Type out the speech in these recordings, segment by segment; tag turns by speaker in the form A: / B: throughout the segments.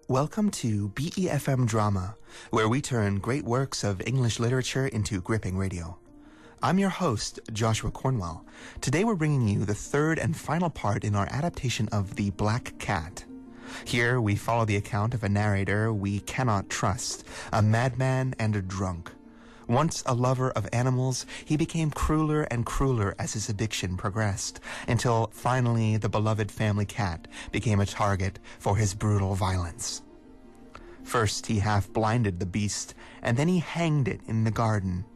A: Welcome to BeFM Drama, where we turn great works of English literature into gripping radio. I'm your host, Joshua Cornwell. Today we're bringing you the third and final part in our adaptation of The Black Cat. Here we follow the account of a narrator we cannot trust, a madman and a drunk. Once a lover of animals, he became crueler and crueler as his addiction progressed, until finally the beloved family cat became a target for his brutal violence. First he half blinded the beast, and then he hanged it in the garden.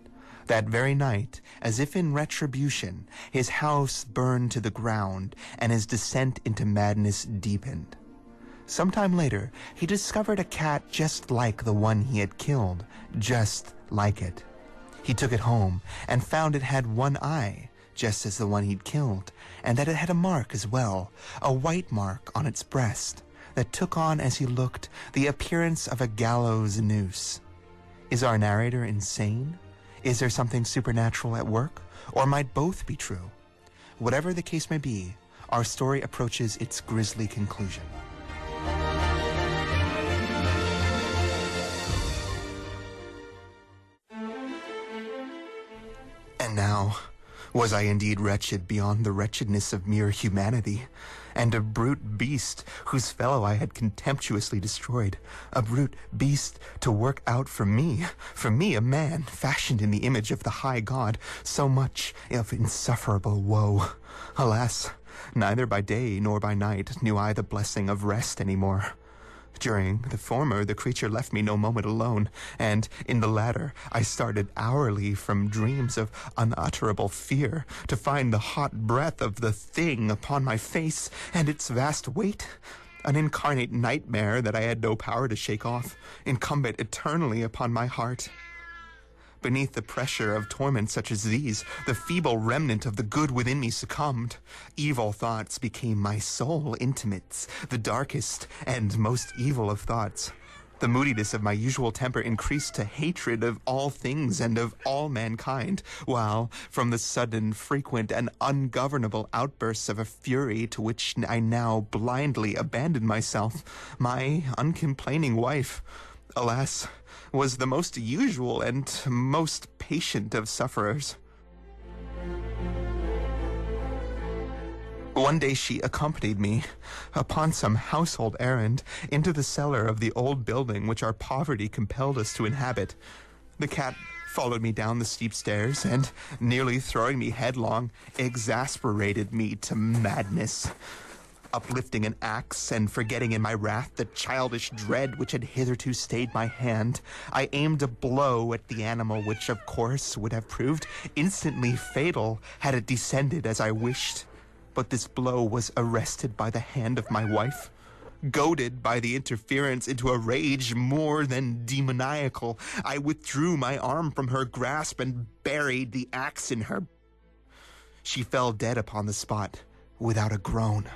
A: That very night, as if in retribution, his house burned to the ground, and his descent into madness deepened. Sometime later, he discovered a cat just like the one he had killed, just like it. He took it home and found it had one eye, just as the one he'd killed, and that it had a mark as well, a white mark on its breast, that took on as he looked the appearance of a gallows noose. Is our narrator insane? Is there something supernatural at work? Or might both be true? Whatever the case may be, our story approaches its grisly conclusion. And now, was I indeed wretched beyond the wretchedness of mere humanity, and a brute beast whose fellow I had contemptuously destroyed, a brute beast to work out for me, a man fashioned in the image of the high God, so much of insufferable woe. Alas, neither by day nor by night knew I the blessing of rest any more. During the former, the creature left me no moment alone, and in the latter, I started hourly from dreams of unutterable fear to find the hot breath of the thing upon my face and its vast weight, an incarnate nightmare that I had no power to shake off, incumbent eternally upon my heart. Beneath the pressure of torments such as these, the feeble remnant of the good within me succumbed. Evil thoughts became my sole intimates, the darkest and most evil of thoughts. The moodiness of my usual temper increased to hatred of all things and of all mankind, while, from the sudden, frequent, and ungovernable outbursts of a fury to which I now blindly abandoned myself, my uncomplaining wife, alas, was the most usual and most patient of sufferers. One day she accompanied me, upon some household errand, into the cellar of the old building which our poverty compelled us to inhabit. The cat followed me down the steep stairs, and, nearly throwing me headlong, exasperated me to madness. Uplifting an axe and forgetting in my wrath the childish dread which had hitherto stayed my hand, I aimed a blow at the animal which, of course, would have proved instantly fatal had it descended as I wished. But this blow was arrested by the hand of my wife. Goaded by the interference into a rage more than demoniacal, I withdrew my arm from her grasp and buried the axe in her. She fell dead upon the spot without a groan.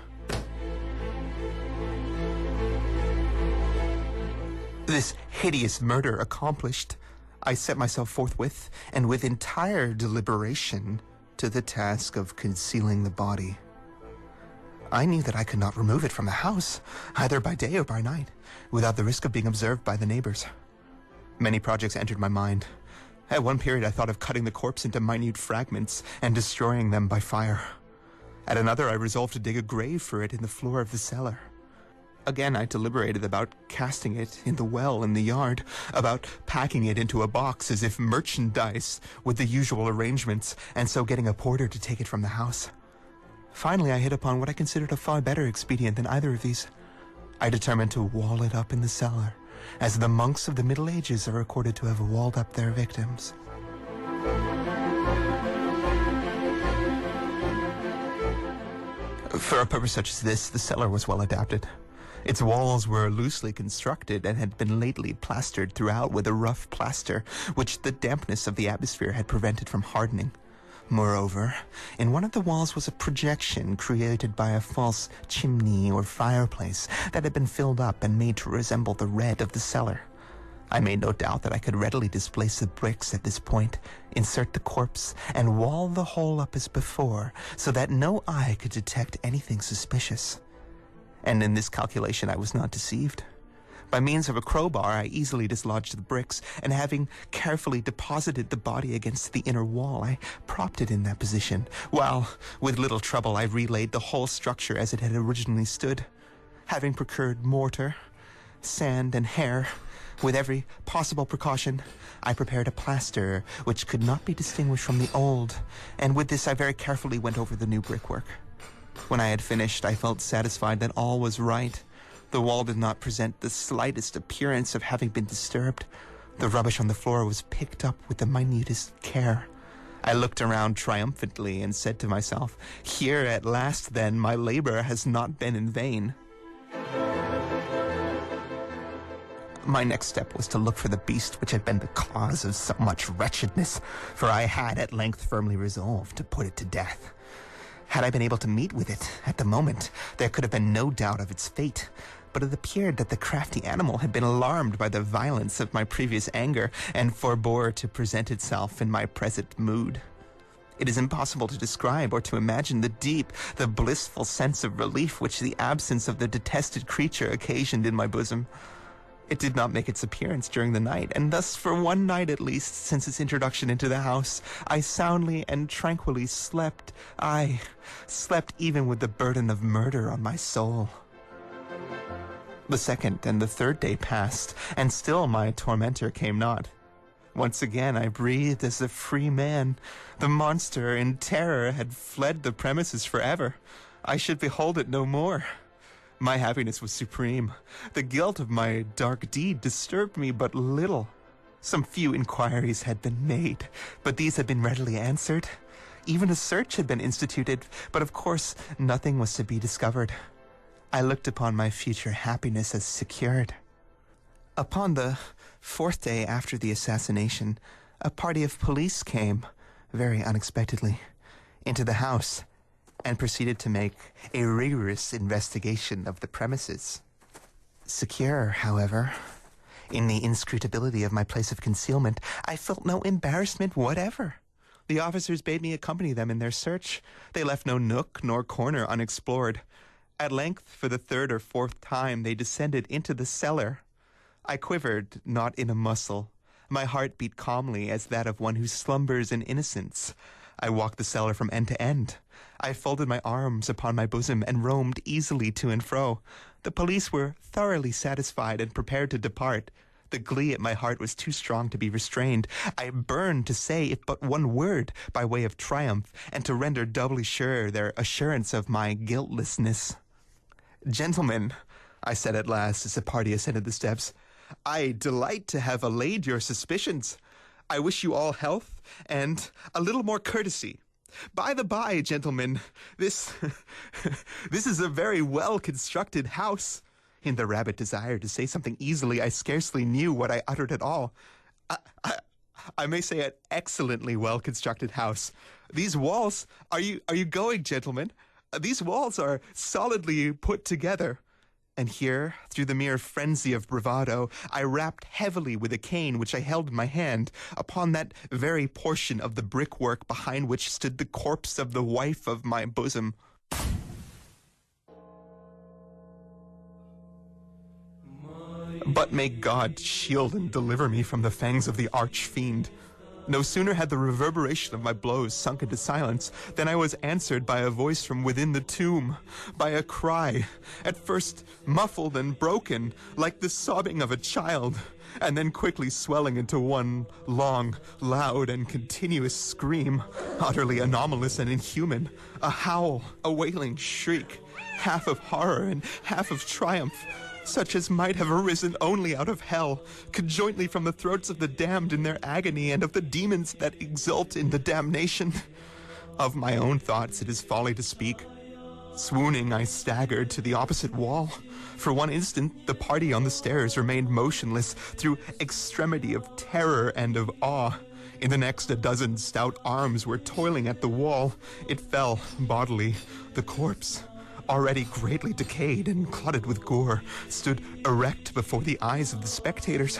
A: This hideous murder accomplished, I set myself forthwith, and with entire deliberation, to the task of concealing the body. I knew that I could not remove it from the house, either by day or by night, without the risk of being observed by the neighbors. Many projects entered my mind. At one period I thought of cutting the corpse into minute fragments and destroying them by fire. At another I resolved to dig a grave for it in the floor of the cellar. Again, I deliberated about casting it in the well in the yard, about packing it into a box as if merchandise with the usual arrangements, and so getting a porter to take it from the house. Finally, I hit upon what I considered a far better expedient than either of these. I determined to wall it up in the cellar, as the monks of the Middle Ages are recorded to have walled up their victims. For a purpose such as this, the cellar was well adapted. Its walls were loosely constructed and had been lately plastered throughout with a rough plaster, which the dampness of the atmosphere had prevented from hardening. Moreover, in one of the walls was a projection created by a false chimney or fireplace that had been filled up and made to resemble the red of the cellar. I made no doubt that I could readily displace the bricks at this point, insert the corpse, and wall the whole up as before, so that no eye could detect anything suspicious. And in this calculation I was not deceived. By means of a crowbar, I easily dislodged the bricks, and having carefully deposited the body against the inner wall, I propped it in that position, while, with little trouble, I relaid the whole structure as it had originally stood. Having procured mortar, sand, and hair, with every possible precaution, I prepared a plaster which could not be distinguished from the old, and with this I very carefully went over the new brickwork. When I had finished, I felt satisfied that all was right. The wall did not present the slightest appearance of having been disturbed. The rubbish on the floor was picked up with the minutest care. I looked around triumphantly and said to myself, "Here at last, then, my labor has not been in vain." My next step was to look for the beast which had been the cause of so much wretchedness, for I had at length firmly resolved to put it to death. Had I been able to meet with it at the moment, there could have been no doubt of its fate, but it appeared that the crafty animal had been alarmed by the violence of my previous anger and forbore to present itself in my present mood. It is impossible to describe or to imagine the blissful sense of relief which the absence of the detested creature occasioned in my bosom. It did not make its appearance during the night, and thus for one night at least, since its introduction into the house, I soundly and tranquilly slept. I slept even with the burden of murder on my soul. The second and the third day passed, and still my tormentor came not. Once again I breathed as a free man. The monster, in terror, had fled the premises forever. I should behold it no more. My happiness was supreme. The guilt of my dark deed disturbed me but little. Some few inquiries had been made, but these had been readily answered. Even a search had been instituted, but of course nothing was to be discovered. I looked upon my future happiness as secured. Upon the fourth day after the assassination, a party of police came, very unexpectedly, into the house, and proceeded to make a rigorous investigation of the premises. Secure, however, in the inscrutability of my place of concealment, I felt no embarrassment whatever. The officers bade me accompany them in their search. They left no nook nor corner unexplored. At length, for the third or fourth time, they descended into the cellar. I quivered not in a muscle. My heart beat calmly as that of one who slumbers in innocence. I walked the cellar from end to end. I folded my arms upon my bosom and roamed easily to and fro. The police were thoroughly satisfied and prepared to depart. The glee at my heart was too strong to be restrained. I burned to say if but one word by way of triumph, and to render doubly sure their assurance of my guiltlessness. "Gentlemen," I said at last as the party ascended the steps, "I delight to have allayed your suspicions. I wish you all health and a little more courtesy. By the by, gentlemen, this is a very well-constructed house." In the rabid desire to say something easily, I scarcely knew what I uttered at all. I may say an excellently well-constructed house. These walls, are you going, gentlemen? These walls are solidly put together. And here, through the mere frenzy of bravado, I rapped heavily with a cane which I held in my hand upon that very portion of the brickwork behind which stood the corpse of the wife of my bosom. But may God shield and deliver me from the fangs of the arch-fiend. No sooner had the reverberation of my blows sunk into silence than I was answered by a voice from within the tomb, by a cry, at first muffled and broken, like the sobbing of a child, and then quickly swelling into one long, loud, and continuous scream, utterly anomalous and inhuman, a howl, a wailing shriek, half of horror and half of triumph, such as might have arisen only out of hell, conjointly from the throats of the damned in their agony and of the demons that exult in the damnation. Of my own thoughts it is folly to speak. Swooning, I staggered to the opposite wall. For one instant, the party on the stairs remained motionless through extremity of terror and of awe. In the next, a dozen stout arms were toiling at the wall. It fell bodily. The corpse, already greatly decayed and clotted with gore, stood erect before the eyes of the spectators.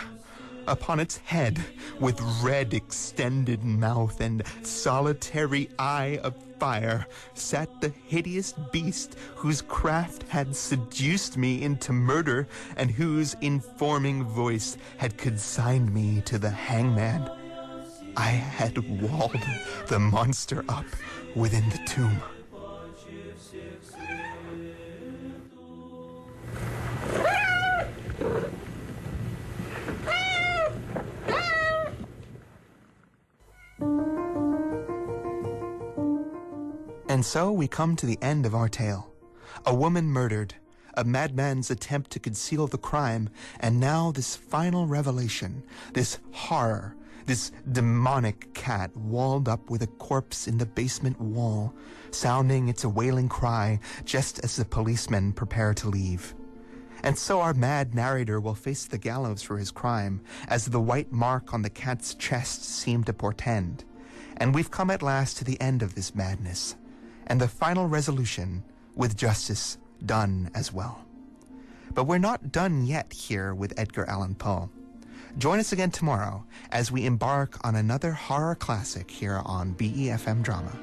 A: Upon its head, with red extended mouth and solitary eye of fire, sat the hideous beast whose craft had seduced me into murder and whose informing voice had consigned me to the hangman. I had walled the monster up within the tomb. And so we come to the end of our tale. A woman murdered, a madman's attempt to conceal the crime, and now this final revelation, this horror, this demonic cat walled up with a corpse in the basement wall, sounding its wailing cry just as the policemen prepare to leave. And so our mad narrator will face the gallows for his crime, as the white mark on the cat's chest seemed to portend. And we've come at last to the end of this madness, and the final resolution with justice done as well. But we're not done yet here with Edgar Allan Poe. Join us again tomorrow as we embark on another horror classic here on BeFM Drama.